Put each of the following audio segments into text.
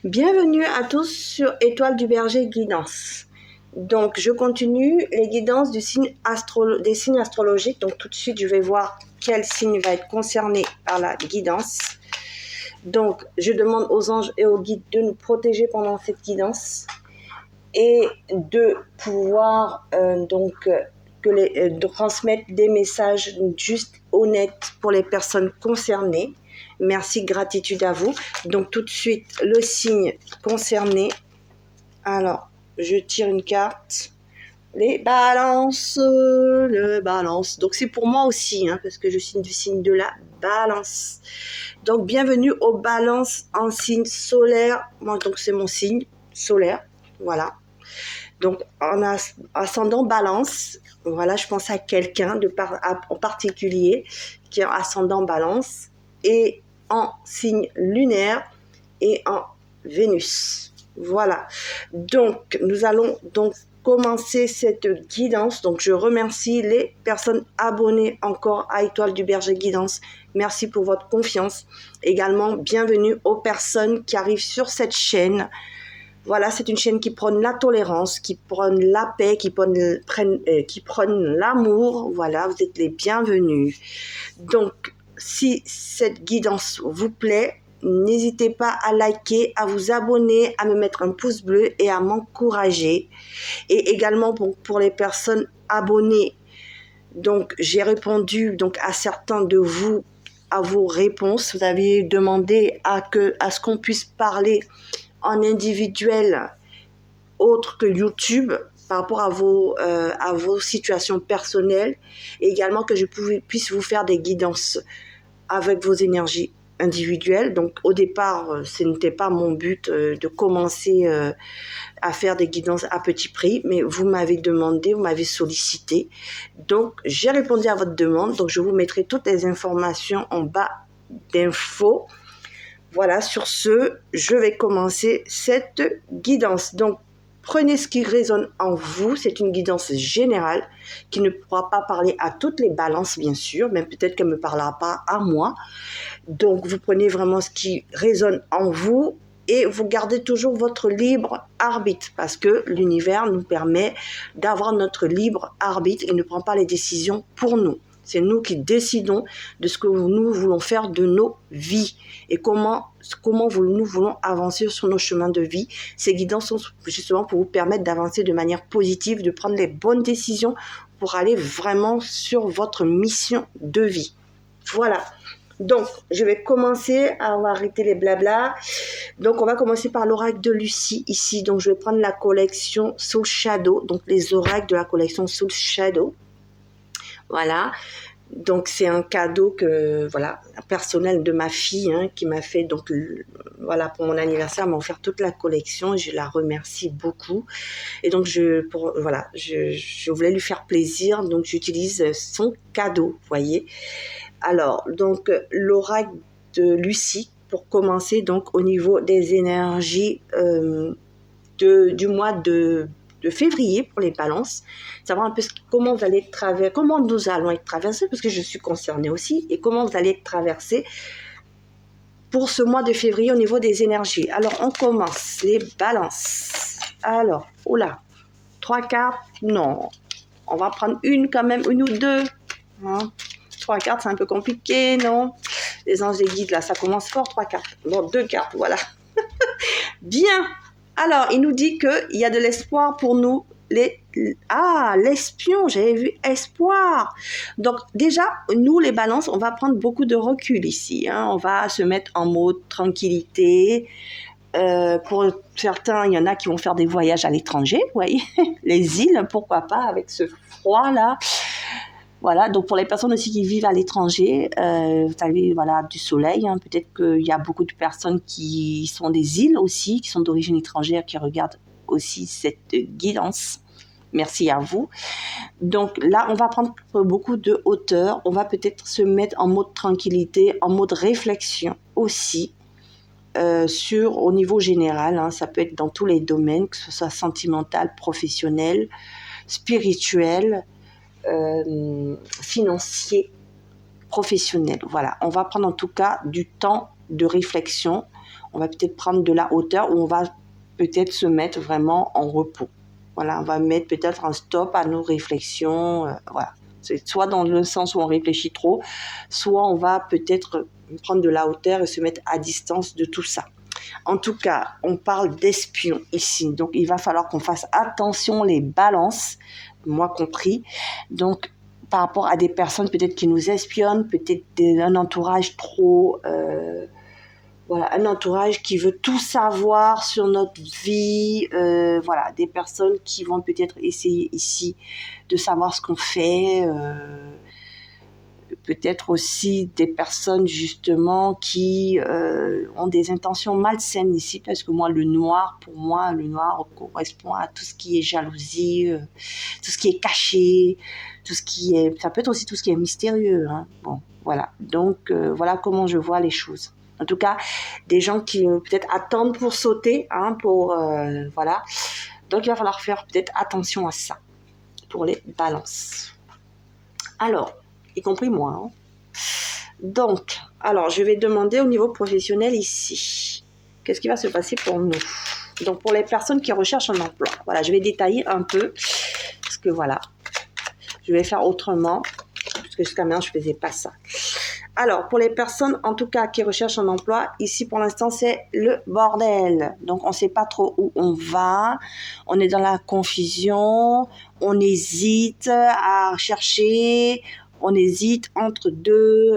Bienvenue à tous sur Étoile du Berger Guidance. Donc, je continue les guidances des signes astrologiques. Donc, tout de suite, je vais voir quel signe va être concerné par la guidance. Donc, je demande aux anges et aux guides de nous protéger pendant cette guidance et de pouvoir de transmettre des messages justes, honnêtes pour les personnes concernées. Merci, gratitude à vous. Donc, tout de suite, le signe concerné. Alors, je tire une carte. Les balances, le balance. Donc, c'est pour moi aussi, parce que je suis du signe de la balance. Donc, bienvenue aux balances en signe solaire. Moi, donc, c'est mon signe solaire. Voilà. Donc, en ascendant balance, voilà, je pense à quelqu'un en particulier qui est en ascendant balance et en signe lunaire et en Vénus. Voilà. Donc, nous allons donc commencer cette guidance. Donc, je remercie les personnes abonnées encore à Étoile du Berger Guidance. Merci pour votre confiance. Également, bienvenue aux personnes qui arrivent sur cette chaîne. Voilà, c'est une chaîne qui prône la tolérance, qui prône la paix, qui prône l'amour. Voilà, vous êtes les bienvenus. Donc, si cette guidance vous plaît, n'hésitez pas à liker, à vous abonner, à me mettre un pouce bleu et à m'encourager. Et également pour les personnes abonnées, donc j'ai répondu à certains de vous à vos réponses. Vous avez demandé à ce qu'on puisse parler en individuel autre que YouTube par rapport à vos situations personnelles et également que je puisse vous faire des guidances avec vos énergies individuelles. Donc au départ, ce n'était pas mon but de commencer à faire des guidances à petit prix, mais vous m'avez demandé, vous m'avez sollicité. Donc j'ai répondu à votre demande. Donc je vous mettrai toutes les informations en bas d'infos. Voilà, sur ce, je vais commencer cette guidance. Donc, prenez ce qui résonne en vous. C'est une guidance générale qui ne pourra pas parler à toutes les balances, bien sûr, mais peut-être qu'elle ne me parlera pas à moi. Donc, vous prenez vraiment ce qui résonne en vous et vous gardez toujours votre libre arbitre parce que l'univers nous permet d'avoir notre libre arbitre et ne prend pas les décisions pour nous. C'est nous qui décidons de ce que nous voulons faire de nos vies et comment nous voulons avancer sur nos chemins de vie. Ces guidances sont justement pour vous permettre d'avancer de manière positive, de prendre les bonnes décisions pour aller vraiment sur votre mission de vie. Voilà. Donc, je vais commencer à arrêter les blabla. Donc, on va commencer par l'oracle de Lucie ici. Donc, je vais prendre la collection Soul Shadow, donc les oracles de la collection Soul Shadow. Voilà, donc c'est un cadeau personnel de ma fille qui m'a fait pour mon anniversaire, elle m'a offert toute la collection et je la remercie beaucoup. Et donc je voulais lui faire plaisir, donc j'utilise son cadeau, vous voyez. Alors donc l'oracle de Lucie pour commencer donc au niveau des énergies du mois de février pour les balances, savoir un peu comment nous allons être traversés, parce que je suis concernée aussi, et comment vous allez être traversés pour ce mois de février au niveau des énergies. Alors, on commence les balances. Alors, 3 cartes, non. On va prendre une ou deux. 3 cartes, c'est un peu compliqué, non? Les anges et guides, là, ça commence fort, 3 cartes. Bon, 2 cartes, voilà. Bien. Alors, il nous dit qu'il y a de l'espoir pour nous. L'espion, j'avais vu espoir. Donc, déjà, nous, les balances, on va prendre beaucoup de recul ici. On va se mettre en mode tranquillité. Pour certains, il y en a qui vont faire des voyages à l'étranger, vous voyez. Les îles, pourquoi pas, avec ce froid-là. Voilà, donc pour les personnes aussi qui vivent à l'étranger, vous savez, voilà, du soleil, peut-être qu'il y a beaucoup de personnes qui sont des îles aussi, qui sont d'origine étrangère, qui regardent aussi cette guidance. Merci à vous. Donc là, on va prendre beaucoup de hauteur, on va peut-être se mettre en mode tranquillité, en mode réflexion aussi, au niveau général, ça peut être dans tous les domaines, que ce soit sentimental, professionnel, spirituel, financier, professionnel. Voilà, on va prendre en tout cas du temps de réflexion. On va peut-être prendre de la hauteur ou on va peut-être se mettre vraiment en repos. Voilà, on va mettre peut-être un stop à nos réflexions. Voilà. C'est soit dans le sens où on réfléchit trop, soit on va peut-être prendre de la hauteur et se mettre à distance de tout ça. En tout cas, on parle d'espions ici. Donc, il va falloir qu'on fasse attention les balances, moi compris. Donc, par rapport à des personnes peut-être qui nous espionnent, peut-être un entourage trop... voilà, un entourage qui veut tout savoir sur notre vie. Voilà, des personnes qui vont peut-être essayer ici de savoir ce qu'on fait. Peut-être aussi des personnes justement qui ont des intentions malsaines ici, parce que moi, pour moi, le noir correspond à tout ce qui est jalousie, tout ce qui est caché, ça peut être aussi tout ce qui est mystérieux. Hein. Bon, voilà. Donc, voilà comment je vois les choses. En tout cas, des gens qui peut-être attendent pour sauter, hein, voilà. Donc, il va falloir faire peut-être attention à ça pour les balances. Alors, y compris moi. Hein. Donc, alors, je vais demander au niveau professionnel ici. Qu'est-ce qui va se passer pour nous? Donc, pour les personnes qui recherchent un emploi. Voilà, je vais détailler un peu. Parce que voilà, je vais faire autrement. Parce que jusqu'à maintenant, je ne faisais pas ça. Alors, pour les personnes, en tout cas, qui recherchent un emploi, ici, pour l'instant, c'est le bordel. Donc, on ne sait pas trop où on va. On est dans la confusion. On hésite à chercher. On hésite entre deux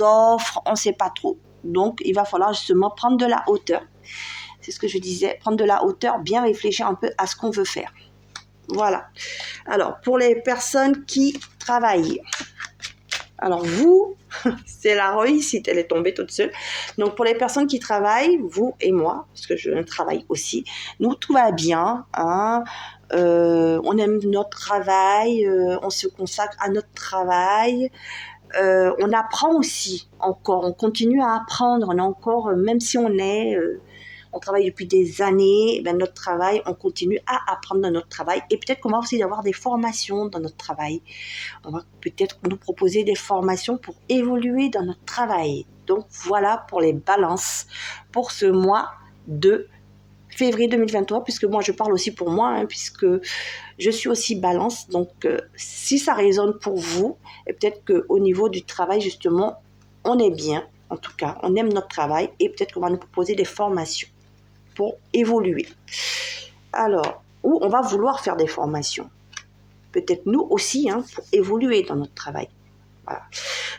offres. On ne sait pas trop. Donc, il va falloir justement prendre de la hauteur. C'est ce que je disais. Prendre de la hauteur, bien réfléchir un peu à ce qu'on veut faire. Voilà. Alors, pour les personnes qui travaillent. Alors vous, c'est la réussite, elle est tombée toute seule. Donc pour les personnes qui travaillent, vous et moi, parce que je travaille aussi, nous tout va bien. Hein, on aime notre travail, on se consacre à notre travail. On apprend aussi encore, on continue à apprendre. On est encore, même si on travaille depuis des années, ben notre travail, on continue à apprendre dans notre travail. Et peut-être qu'on va aussi avoir des formations dans notre travail. On va peut-être nous proposer des formations pour évoluer dans notre travail. Donc voilà pour les balances pour ce mois de février 2023, puisque moi je parle aussi pour moi, hein, puisque je suis aussi balance. Donc si ça résonne pour vous, et peut-être qu'au niveau du travail justement, on est bien, en tout cas, on aime notre travail et peut-être qu'on va nous proposer des formations pour évoluer. Alors, ou on va vouloir faire des formations. Peut-être nous aussi, hein, pour évoluer dans notre travail. Voilà.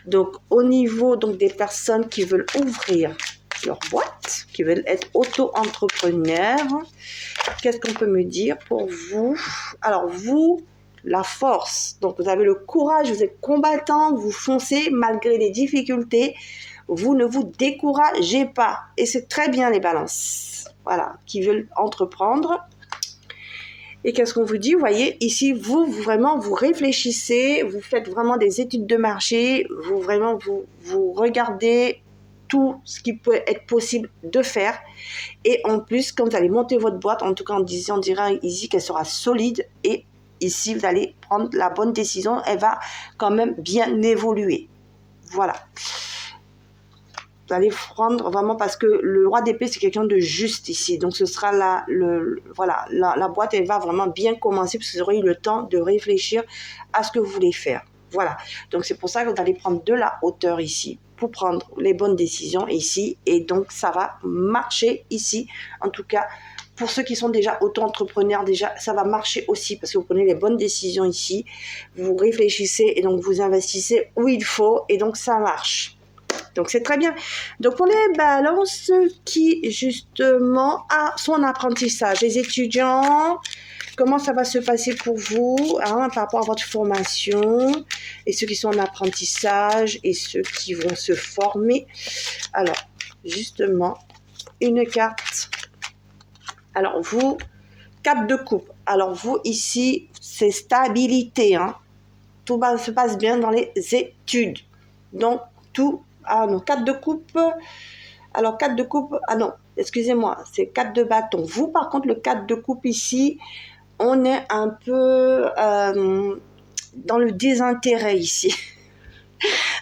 Donc, au niveau donc, des personnes qui veulent ouvrir leur boîte, qui veulent être auto-entrepreneurs, qu'est-ce qu'on peut me dire pour vous? Alors, vous, la force. Donc, vous avez le courage, vous êtes combattant, vous foncez malgré les difficultés. Vous ne vous découragez pas. Et c'est très bien les balances. Voilà, qui veulent entreprendre. Et qu'est-ce qu'on vous dit? Vous voyez, ici, vous réfléchissez, vous faites vraiment des études de marché, vous regardez tout ce qui peut être possible de faire. Et en plus, quand vous allez monter votre boîte, en tout cas, on dira ici qu'elle sera solide. Et ici, vous allez prendre la bonne décision. Elle va quand même bien évoluer. Voilà. Vous allez prendre vraiment, parce que le roi d'épée, c'est quelqu'un de juste ici. Donc, ce sera la boîte, elle va vraiment bien commencer, parce que vous aurez eu le temps de réfléchir à ce que vous voulez faire. Voilà. Donc, c'est pour ça que vous allez prendre de la hauteur ici, pour prendre les bonnes décisions ici. Et donc, ça va marcher ici. En tout cas, pour ceux qui sont déjà auto-entrepreneurs, déjà, ça va marcher aussi, parce que vous prenez les bonnes décisions ici. Vous réfléchissez et donc vous investissez où il faut. Et donc, ça marche. Donc, c'est très bien. Donc, pour les balances qui, justement, sont en apprentissage, les étudiants, comment ça va se passer pour vous, hein, par rapport à votre formation, et ceux qui sont en apprentissage, et ceux qui vont se former. Alors, justement, une carte. Alors, vous, 4 de coupe. Alors, vous, ici, c'est stabilité. Hein. Tout se passe bien dans les études. Donc, tout... Ah non, 4 de coupe. Alors, 4 de coupe. Ah non, excusez-moi, c'est 4 de bâton. Vous, par contre, le 4 de coupe ici, on est un peu dans le désintérêt ici.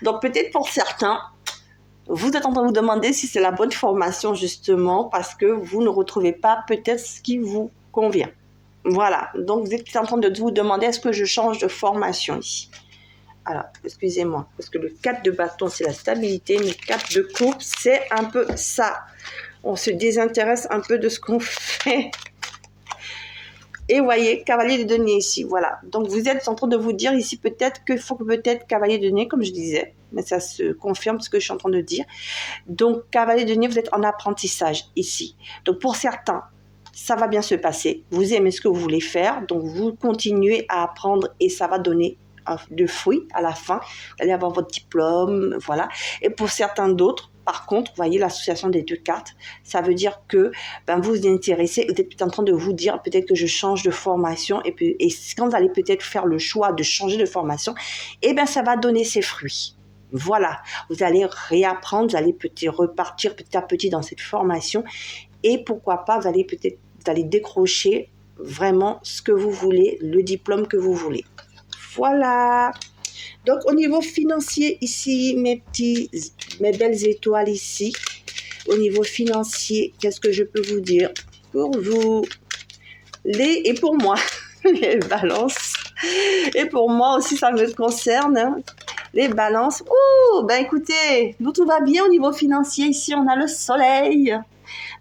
Donc, peut-être pour certains, Vous êtes en train de vous demander si c'est la bonne formation justement parce que vous ne retrouvez pas peut-être ce qui vous convient. Voilà, donc vous êtes en train de vous demander est-ce que je change de formation ici. Alors, excusez-moi, parce que le 4 de bâton, c'est la stabilité, mais 4 de coupe, c'est un peu ça. On se désintéresse un peu de ce qu'on fait. Et voyez, cavalier de denier ici, voilà. Donc, vous êtes en train de vous dire ici peut-être qu'il faut que peut-être cavalier de denier, comme je disais, mais ça se confirme ce que je suis en train de dire. Donc, cavalier de denier, vous êtes en apprentissage ici. Donc, pour certains, ça va bien se passer. Vous aimez ce que vous voulez faire, donc vous continuez à apprendre et ça va donner de fruits à la fin. Vous allez avoir votre diplôme, voilà. Et pour certains d'autres, par contre, vous voyez l'association des deux cartes, ça veut dire que vous vous intéressez, vous êtes peut-être en train de vous dire peut-être que je change de formation et quand vous allez peut-être faire le choix de changer de formation, ça va donner ses fruits. Voilà, vous allez réapprendre, vous allez peut-être repartir petit à petit dans cette formation et pourquoi pas, vous allez décrocher vraiment ce que vous voulez, le diplôme que vous voulez. Voilà. Donc, au niveau financier, ici, mes belles étoiles ici, au niveau financier, qu'est-ce que je peux vous dire pour vous et pour moi, les balances. Et pour moi aussi, ça me concerne, hein, les balances. Oh, écoutez, nous, tout va bien au niveau financier. Ici, on a le soleil.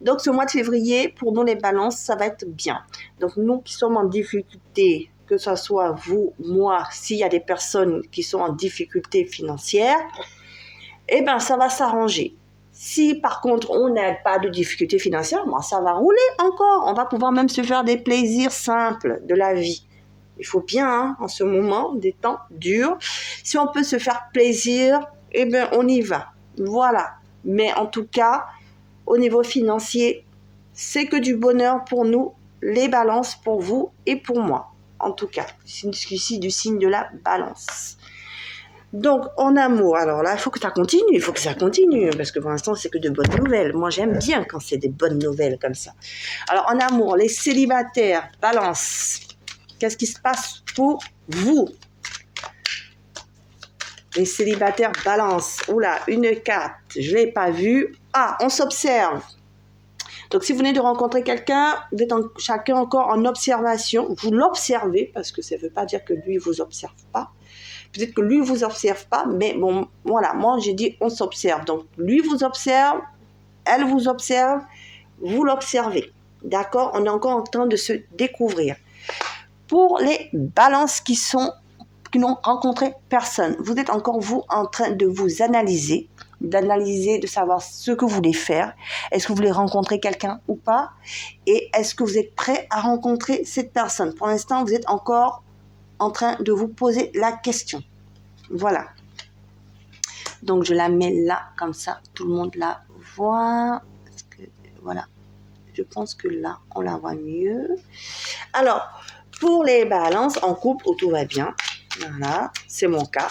Donc, ce mois de février, pour nous, les balances, ça va être bien. Donc, nous qui sommes en difficulté, que ce soit vous, moi, s'il y a des personnes qui sont en difficulté financière, ça va s'arranger. Si, par contre, on n'a pas de difficulté financière, ça va rouler encore. On va pouvoir même se faire des plaisirs simples de la vie. Il faut bien, hein, en ce moment, des temps durs. Si on peut se faire plaisir, on y va. Voilà. Mais en tout cas, au niveau financier, c'est que du bonheur pour nous, les balances pour vous et pour moi. En tout cas, c'est ici du signe de la balance. Donc, en amour, alors là, il faut que ça continue, parce que pour l'instant, c'est que de bonnes nouvelles. Moi, j'aime bien quand c'est des bonnes nouvelles comme ça. Alors, en amour, les célibataires, balance, qu'est-ce qui se passe pour vous? Les célibataires, balance, oula, une carte, je ne l'ai pas vue. Ah, on s'observe. Donc, si vous venez de rencontrer quelqu'un, vous êtes chacun encore en observation. Vous l'observez, parce que ça ne veut pas dire que lui ne vous observe pas. Peut-être que lui ne vous observe pas, mais bon, voilà, moi, j'ai dit on s'observe. Donc, lui vous observe, elle vous observe, vous l'observez. D'accord? On est encore en train de se découvrir. Pour les balances qui n'ont rencontré personne, vous êtes encore, vous, en train de vous analyser, de savoir ce que vous voulez faire. Est-ce que vous voulez rencontrer quelqu'un ou pas? Et est-ce que vous êtes prêt à rencontrer cette personne? Pour l'instant, vous êtes encore en train de vous poser la question. Voilà. Donc, je la mets là, comme ça, tout le monde la voit. Voilà. Je pense que là, on la voit mieux. Alors, pour les balances en couple où tout va bien, voilà, c'est mon cas.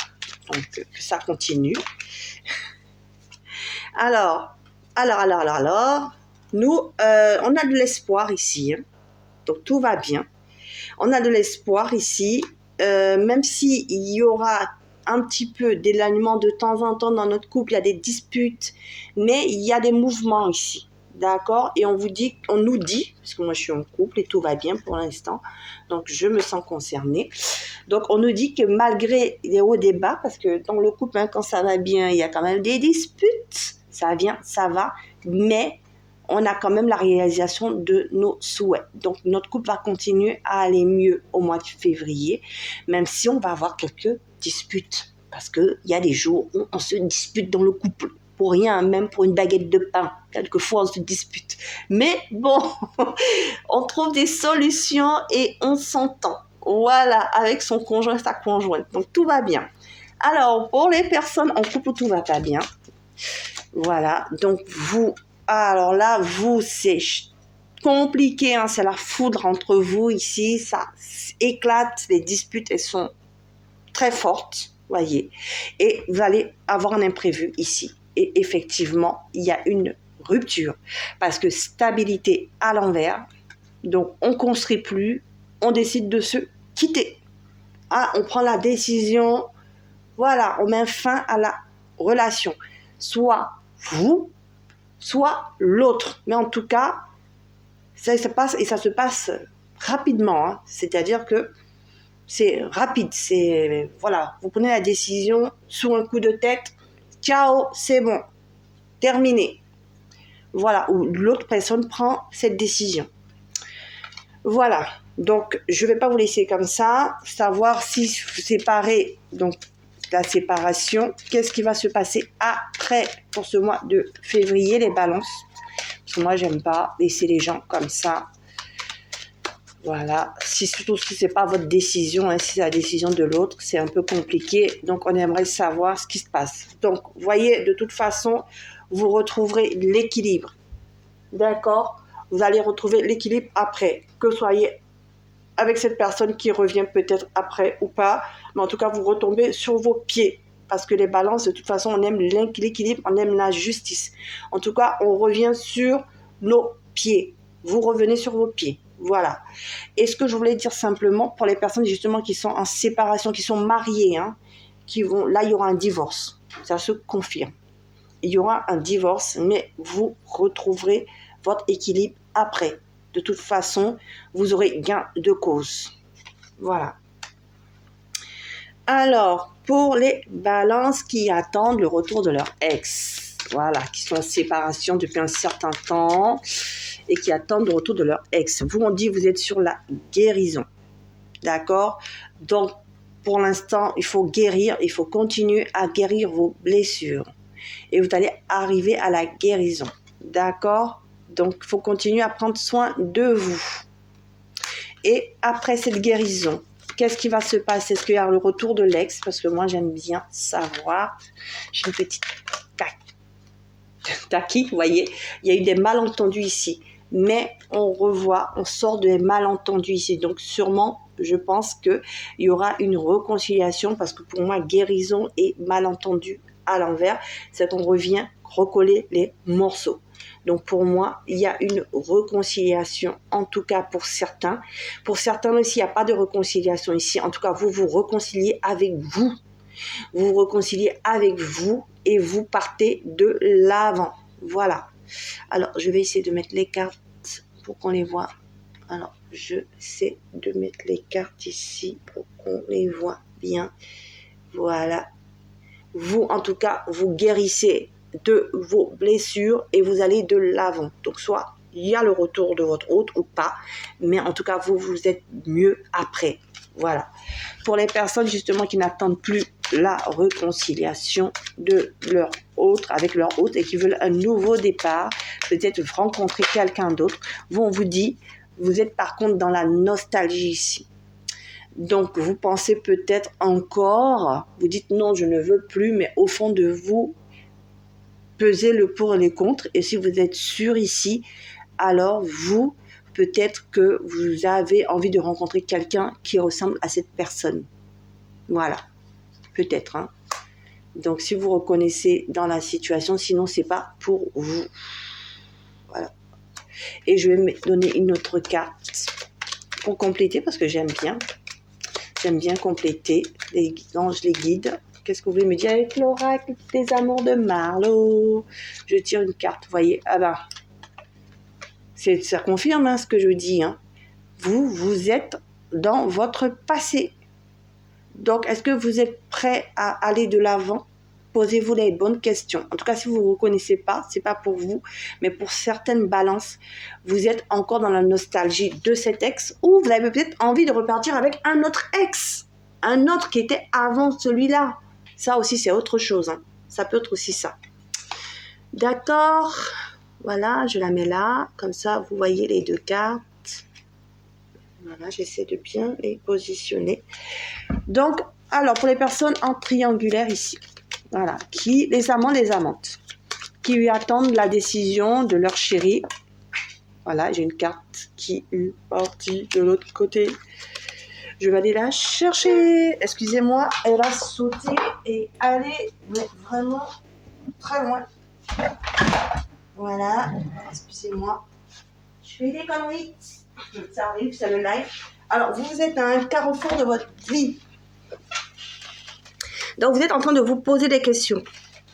Donc, ça continue. Alors, nous, on a de l'espoir ici. Hein. Donc, tout va bien. On a de l'espoir ici, même s'il y aura un petit peu d'éloignement de temps en temps dans notre couple, il y a des disputes, mais il y a des mouvements ici. D'accord? Et on nous dit, parce que moi je suis en couple et tout va bien pour l'instant, donc je me sens concernée. Donc on nous dit que malgré les hauts et bas, parce que dans le couple, hein, quand ça va bien, il y a quand même des disputes, ça vient, ça va, mais on a quand même la réalisation de nos souhaits. Donc notre couple va continuer à aller mieux au mois de février, même si on va avoir quelques disputes, parce qu'il y a des jours où on se dispute dans le couple. Pour rien, même pour une baguette de pain. Quelquefois, on se dispute. Mais bon, on trouve des solutions et on s'entend. Voilà, avec son conjoint, sa conjointe. Donc, tout va bien. Alors, pour les personnes en couple où tout va pas bien, voilà. Donc, alors là, c'est compliqué. Hein, c'est la foudre entre vous ici. Ça éclate. Les disputes, elles sont très fortes, voyez. Et vous allez avoir un imprévu ici. Et effectivement, il y a une rupture parce que stabilité à l'envers, donc on ne construit plus, on décide de se quitter. Ah, on prend la décision, voilà, on met fin à la relation. Soit vous, soit l'autre. Mais en tout cas, ça se passe et ça se passe rapidement. Hein. C'est-à-dire que c'est rapide. C'est voilà, vous prenez la décision sur un coup de tête. Ciao, c'est bon, terminé. Voilà, où l'autre personne prend cette décision. Voilà, donc je ne vais pas vous laisser comme ça, savoir si vous séparez, donc la séparation, qu'est-ce qui va se passer après pour ce mois de février, les balances. Parce que moi, j'aime pas laisser les gens comme ça. Voilà, surtout si ce n'est pas votre décision, hein, si c'est la décision de l'autre, c'est un peu compliqué. Donc, on aimerait savoir ce qui se passe. Donc, vous voyez, de toute façon, vous retrouverez l'équilibre. D'accord? Vous allez retrouver l'équilibre après, que vous soyez avec cette personne qui revient peut-être après ou pas. Mais en tout cas, vous retombez sur vos pieds. Parce que les balances, de toute façon, on aime l'équilibre, on aime la justice. En tout cas, on revient sur nos pieds. Vous revenez sur vos pieds. Voilà. Et ce que je voulais dire simplement, pour les personnes justement qui sont en séparation, qui sont mariées, hein, là, il y aura un divorce. Ça se confirme. Il y aura un divorce, mais vous retrouverez votre équilibre après. De toute façon, vous aurez gain de cause. Voilà. Alors, pour les balances qui attendent le retour de leur ex, voilà, qui sont en séparation depuis un certain temps et qui attendent le retour de leur ex. Vous, on dit, vous êtes sur la guérison. D'accord? Donc, pour l'instant, il faut guérir, il faut continuer à guérir vos blessures. Et vous allez arriver à la guérison. D'accord? Donc, il faut continuer à prendre soin de vous. Et après cette guérison, qu'est-ce qui va se passer? Est-ce qu'il y a le retour de l'ex? Parce que moi, j'aime bien savoir. J'ai une petite taquille, vous voyez. Il y a eu des malentendus ici. Mais on revoit, on sort des malentendus ici. Donc, sûrement, je pense qu'il y aura une réconciliation. Parce que pour moi, guérison et malentendu à l'envers, c'est qu'on revient recoller les morceaux. Donc pour moi, il y a une réconciliation, en tout cas pour certains. Pour certains aussi, il n'y a pas de réconciliation ici. En tout cas, vous vous réconciliez avec vous. Vous vous réconciliez avec vous et vous partez de l'avant. Voilà. Alors, je vais essayer de mettre les cartes pour qu'on les voit. Alors, je sais de mettre les cartes ici pour qu'on les voit bien. Voilà. Vous, en tout cas, vous guérissez de vos blessures et vous allez de l'avant. Donc, soit il y a le retour de votre hôte ou pas, mais en tout cas, vous êtes mieux après. Voilà. Pour les personnes, justement, qui n'attendent plus la réconciliation de leur hôte, avec leur hôte et qui veulent un nouveau départ, peut-être rencontrer quelqu'un d'autre, on vous dit, vous êtes par contre dans la nostalgie ici. Donc, vous pensez peut-être encore, vous dites non, je ne veux plus, mais au fond de vous, pesez le pour et le contre. Et si vous êtes sûr ici, alors vous, peut-être que vous avez envie de rencontrer quelqu'un qui ressemble à cette personne. Voilà, peut-être. Hein. Donc, si vous reconnaissez dans la situation, sinon, ce n'est pas pour vous. Voilà. Et je vais me donner une autre carte pour compléter parce que j'aime bien. J'aime bien compléter. Les anges, les guides. Qu'est-ce que vous voulez me dire avec l'oracle des amours de Marlo? Je tire une carte, vous voyez. Ah ben, ça confirme hein, ce que je dis. Hein. Vous êtes dans votre passé. Donc, est-ce que vous êtes prêt à aller de l'avant? Posez-vous les bonnes questions. En tout cas, si vous ne vous reconnaissez pas, ce n'est pas pour vous. Mais pour certaines balances, vous êtes encore dans la nostalgie de cet ex ou vous avez peut-être envie de repartir avec un autre ex. Un autre qui était avant celui-là. Ça aussi, c'est autre chose. Hein. Ça peut être aussi ça. D'accord. Voilà, je la mets là. Comme ça, vous voyez les deux cartes. Voilà, j'essaie de bien les positionner. Donc, alors, pour les personnes en triangulaire ici. Voilà, les amants, les amantes, qui lui attendent la décision de leur chéri. Voilà, j'ai une carte qui est partie de l'autre côté. Je vais aller la chercher. Excusez-moi, elle a sauté et aller mais vraiment très loin. Voilà, excusez-moi. Je fais des conneries. Ça arrive, c'est le live. Alors, vous êtes à un carrefour de votre vie. Donc, vous êtes en train de vous poser des questions.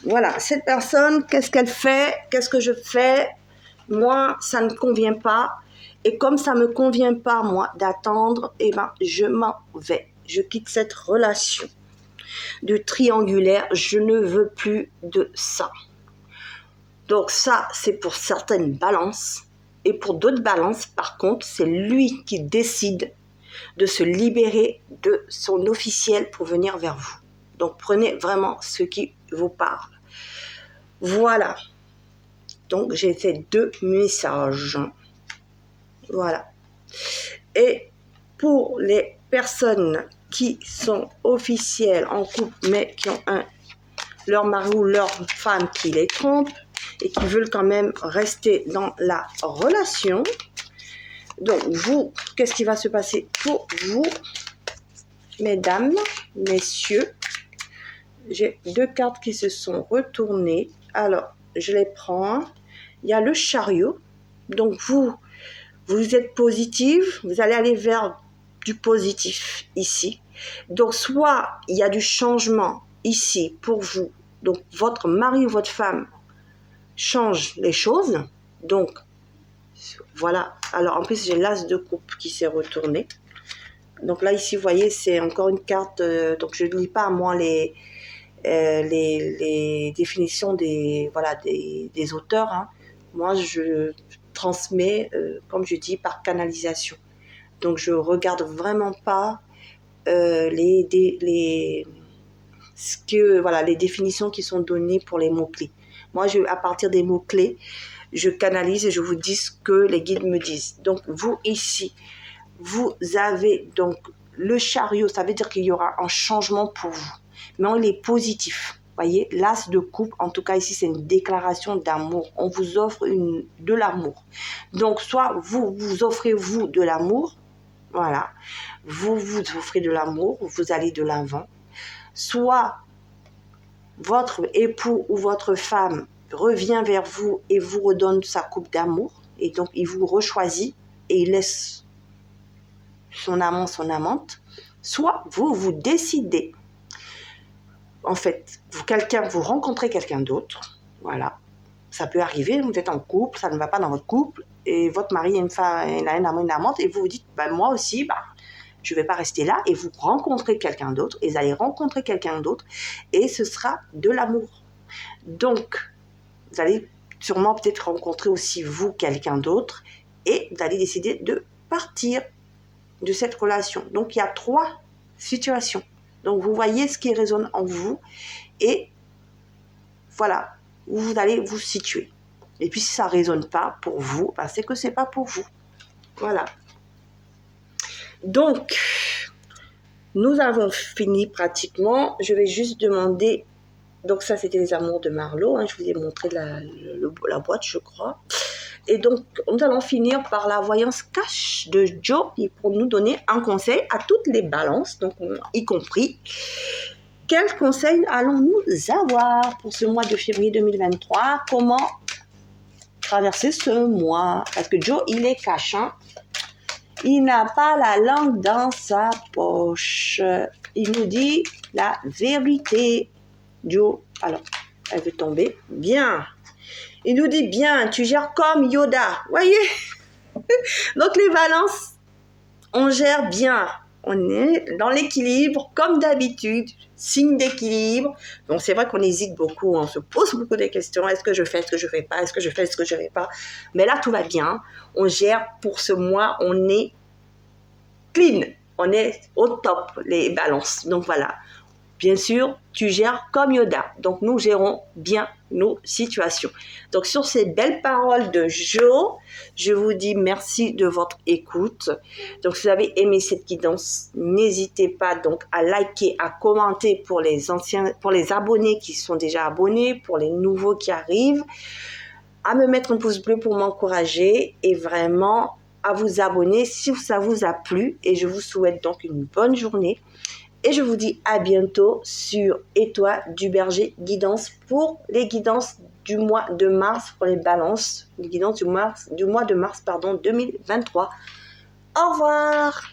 Voilà, cette personne, qu'est-ce qu'elle fait? Qu'est-ce que je fais? Moi, ça ne convient pas. Et comme ça ne me convient pas, moi, d'attendre, eh ben, je m'en vais. Je quitte cette relation de triangulaire. Je ne veux plus de ça. Donc ça, c'est pour certaines balances. Et pour d'autres balances, par contre, c'est lui qui décide de se libérer de son officiel pour venir vers vous. Donc prenez vraiment ce qui vous parle. Voilà. Donc j'ai fait 2 messages. Voilà. Et pour les personnes qui sont officielles en couple, mais qui ont leur mari ou leur femme qui les trompe et qui veulent quand même rester dans la relation. Donc vous, qu'est-ce qui va se passer pour vous, mesdames, messieurs? J'ai 2 cartes qui se sont retournées. Alors, je les prends. Il y a le chariot. Donc vous êtes positive, vous allez aller vers du positif ici. Donc soit il y a du changement ici pour vous. Donc votre mari ou votre femme change les choses. Donc voilà. Alors en plus j'ai l'as de coupe qui s'est retourné. Donc là ici vous voyez c'est encore une carte. Donc je ne lis pas moi les définitions des auteurs. Hein. Moi je transmets, comme je dis, par canalisation. Donc, je regarde vraiment pas les définitions qui sont données pour les mots-clés. Moi, à partir des mots-clés, je canalise et je vous dis ce que les guides me disent. Donc, vous, ici, vous avez donc le chariot. Ça veut dire qu'il y aura un changement pour vous. Mais il est positif. Voyez, l'as de coupe, en tout cas ici, c'est une déclaration d'amour. On vous offre de l'amour. Donc, soit vous offrez vous de l'amour, voilà, vous offrez de l'amour, vous allez de l'avant. Soit votre époux ou votre femme revient vers vous et vous redonne sa coupe d'amour. Et donc, il vous rechoisit et il laisse son amant, son amante. Soit vous décidez. En fait, vous rencontrez quelqu'un d'autre, voilà, ça peut arriver, vous êtes en couple, ça ne va pas dans votre couple, et votre mari a un amant, une amante, et vous vous dites, moi aussi, je ne vais pas rester là, et vous rencontrez quelqu'un d'autre, et vous allez rencontrer quelqu'un d'autre, et ce sera de l'amour. Donc, vous allez sûrement peut-être rencontrer aussi vous, quelqu'un d'autre, et vous allez décider de partir de cette relation. Donc, il y a 3 situations. Donc, vous voyez ce qui résonne en vous et voilà, où vous allez vous situer. Et puis, si ça ne résonne pas pour vous, c'est que ce n'est pas pour vous. Voilà. Donc, nous avons fini pratiquement. Je vais juste demander... Donc, ça, c'était les amours de Marlo. Hein, je vous ai montré la boîte, je crois. Et donc, nous allons finir par la voyance cash de Joe pour nous donner un conseil à toutes les balances, donc y compris. Quels conseils allons-nous avoir pour ce mois de février 2023? Comment traverser ce mois? Parce que Joe, il est cash. Hein? Il n'a pas la langue dans sa poche. Il nous dit la vérité. Joe, alors, elle veut tomber. Bien. Il nous dit bien, tu gères comme Yoda. Voyez? Donc les balances, on gère bien. On est dans l'équilibre, comme d'habitude, signe d'équilibre. Donc c'est vrai qu'on hésite beaucoup, on se pose beaucoup de questions. Est-ce que je fais, est-ce que je ne fais pas, est-ce que je fais, est-ce que je ne fais pas? Mais là, tout va bien. On gère pour ce mois, on est clean. On est au top, les balances. Donc voilà. Bien sûr, tu gères comme Yoda. Donc, nous gérons bien nos situations. Donc, sur ces belles paroles de Joe, je vous dis merci de votre écoute. Donc, si vous avez aimé cette guidance, n'hésitez pas donc à liker, à commenter pour les anciens, pour les abonnés qui sont déjà abonnés, pour les nouveaux qui arrivent, à me mettre un pouce bleu pour m'encourager et vraiment à vous abonner si ça vous a plu. Et je vous souhaite donc une bonne journée. Et je vous dis à bientôt sur Et toi du berger guidance pour les guidances du mois de mars, pour les balances, les guidances du mois de mars 2023. Au revoir.